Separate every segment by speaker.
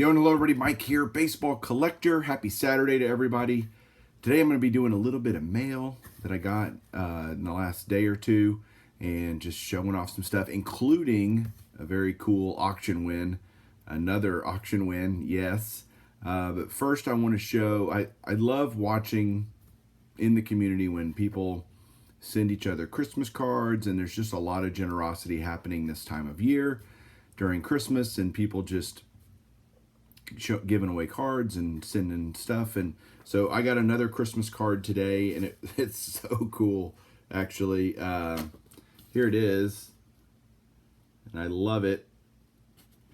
Speaker 1: Yo, and hello everybody, Mike here, baseball collector. Happy Saturday to everybody. Today I'm going to be doing a little bit of mail that I got in the last day or two and just showing off some stuff, including a very cool auction win. Another auction win, yes. But first I want to show, I love watching in the community when people send each other Christmas cards, and there's just a lot of generosity happening this time of year during Christmas, and people just giving away cards and sending stuff. And so I got another Christmas card today, and it's so cool, actually. Here it is, and I love it.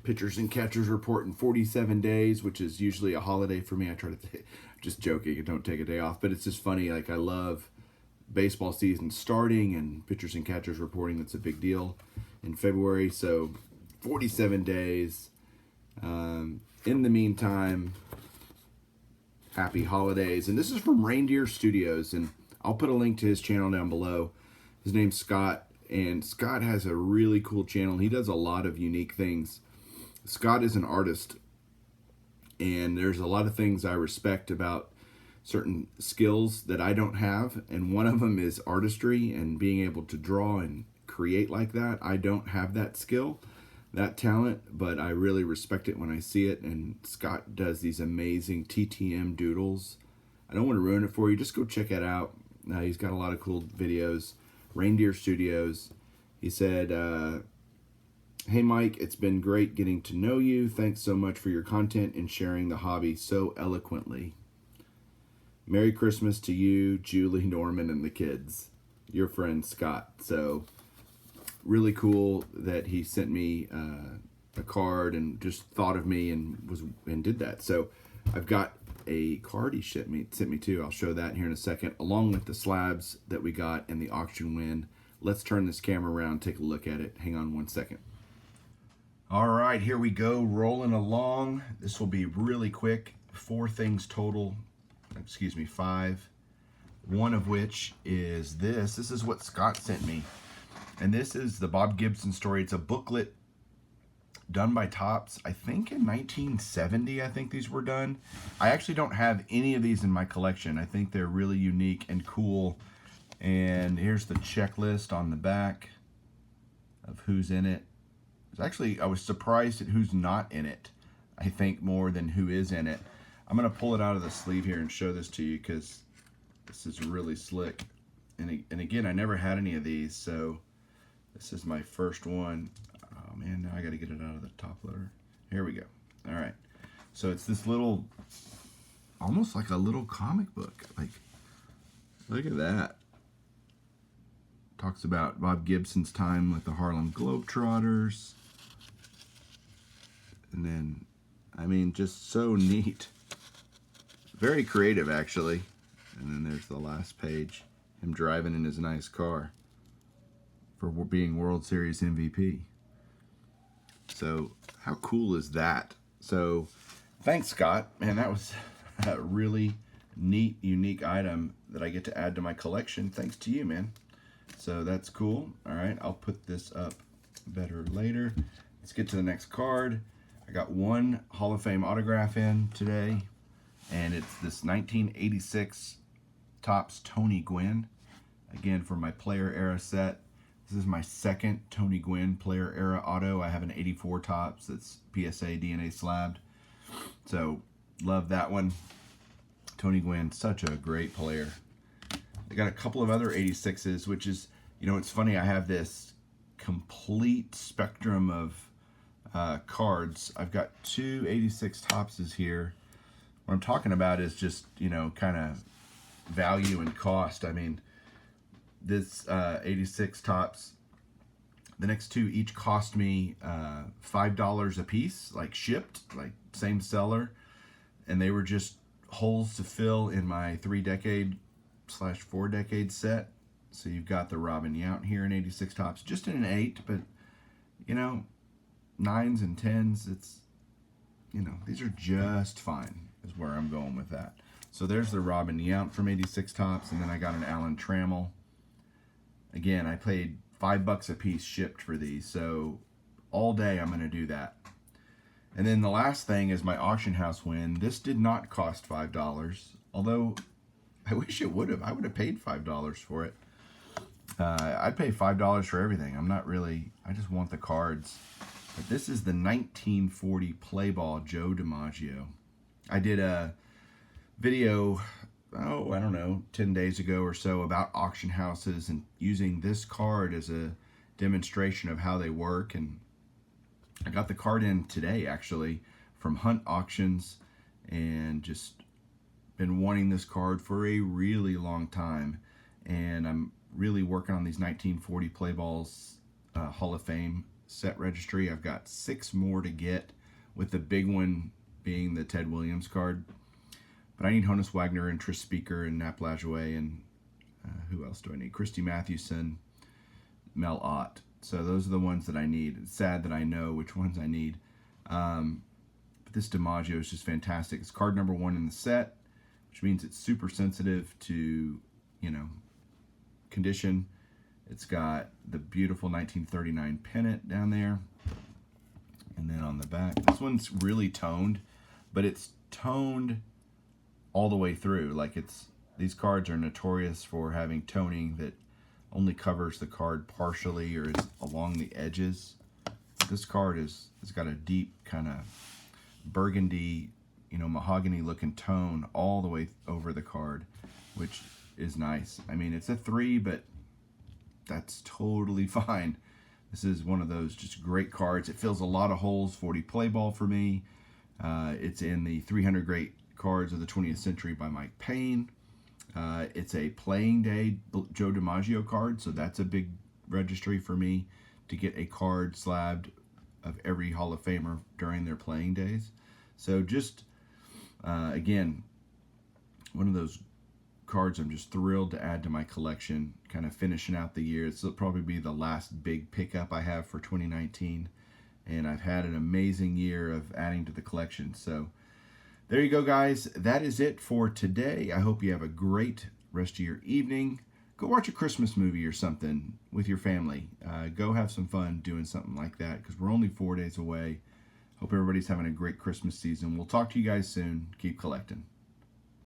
Speaker 1: Pitchers and catchers report in 47 days, which is usually a holiday for me. I try to just joking, don't take a day off, but it's just funny. Like, I love baseball season starting and pitchers and catchers reporting. That's a big deal in February. So 47 days. In the meantime, happy holidays. And this is from Reindeer Studios, and I'll put a link to his channel down below. His name's Scott, and Scott has a really cool channel. He does a lot of unique things. Scott is an artist, and there's a lot of things I respect about certain skills that I don't have, and one of them is artistry and being able to draw and create like that. I don't have that skill, that talent, but I really respect it when I see it. And Scott does these amazing TTM doodles. I don't want to ruin it for you. Just go check it out. He's got a lot of cool videos. Reindeer Studios. He said, hey Mike, it's been great getting to know you. Thanks so much for your content and sharing the hobby so eloquently. Merry Christmas to you, Julie, Norman, and the kids. Your friend Scott. So really cool that he sent me a card and just thought of me and did that. So I've got a card he sent me too. I'll show that here in a second, along with the slabs that we got and the auction win. Let's turn this camera around, take a look at it. Hang on one second. All right, here we go, rolling along. This will be really quick. 4 things total, excuse me, 5. One of which is this. This is what Scott sent me. And this is the Bob Gibson Story. It's a booklet done by Topps, I think in 1970, I think these were done. I actually don't have any of these in my collection. I think they're really unique and cool. And here's the checklist on the back of who's in it. Actually, I was surprised at who's not in it, I think, more than who is in it. I'm going to pull it out of the sleeve here and show this to you because this is really slick. And again, I never had any of these, so this is my first one. Oh man, now I got to get it out of the top loader. Here we go. All right. So it's this little, almost like a little comic book. Like, look at that. Talks about Bob Gibson's time with the Harlem Globetrotters. And then, I mean, just so neat. Very creative, actually. And then there's the last page. Him driving in his nice car for being World Series MVP. So how cool is that? So thanks, Scott. Man, that was a really neat, unique item that I get to add to my collection. Thanks to you, man. So that's cool. All right, I'll put this up better later. Let's get to the next card. I got one Hall of Fame autograph in today, and it's this 1986 Topps Tony Gwynn. Again, for my player era set. This is my second Tony Gwynn player era auto. I have an 84 Topps that's PSA DNA slabbed. So, love that one. Tony Gwynn, such a great player. I got a couple of other 86s, which is, you know, it's funny, I have this complete spectrum of cards. I've got 2 86 Toppses here. What I'm talking about is just, you know, kind of value and cost. I mean, this 86 Topps, the next 2 each cost me $5 a piece, like shipped, like same seller, and they were just holes to fill in my 3-decade/4 decade set. So you've got the Robin Yount here in 86 Topps, just in an 8, but you know, 9s and 10s, it's, you know, these are just fine, is where I'm going with that. So there's the Robin Yount from 86 Topps, and then I got an Alan Trammell. Again, I paid $5 a piece shipped for these, so all day I'm going to do that. And then the last thing is my auction house win. This did not cost $5, although I wish it would have. I would have paid $5 for it. I'd pay $5 for everything. I'm not really, I just want the cards. But this is the 1940 play ball Joe DiMaggio. I did a video, oh, I don't know, 10 days ago or so about auction houses and using this card as a demonstration of how they work. And I got the card in today, actually, from Hunt Auctions, and just been wanting this card for a really long time. And I'm really working on these 1940 Play Balls Hall of Fame set registry. I've got 6 more to get, with the big one being the Ted Williams card. But I need Honus Wagner and Tris Speaker and Nap Lajoie, and who else do I need? Christy Mathewson, Mel Ott. So those are the ones that I need. It's sad that I know which ones I need. But this DiMaggio is just fantastic. It's card number 1 in the set, which means it's super sensitive to, you know, condition. It's got the beautiful 1939 pennant down there. And then on the back, this one's really toned, but it's toned all the way through. Like, it's, these cards are notorious for having toning that only covers the card partially or is along the edges. This card has got a deep kind of burgundy, you know, mahogany looking tone all the way over the card, which is nice. I mean, it's a 3, but that's totally fine. This is one of those just great cards. It fills a lot of holes, 40 play ball for me. It's in the 300 Great Cards of the 20th Century by Mike Payne. It's a playing day Joe DiMaggio card, so that's a big registry for me to get a card slabbed of every Hall of Famer during their playing days. So just, again, one of those cards I'm just thrilled to add to my collection, kind of finishing out the year. This will probably be the last big pickup I have for 2019, and I've had an amazing year of adding to the collection. So there you go, guys. That is it for today. I hope you have a great rest of your evening. Go watch a Christmas movie or something with your family. Go have some fun doing something like that, because we're only 4 days away. Hope everybody's having a great Christmas season. We'll talk to you guys soon. Keep collecting.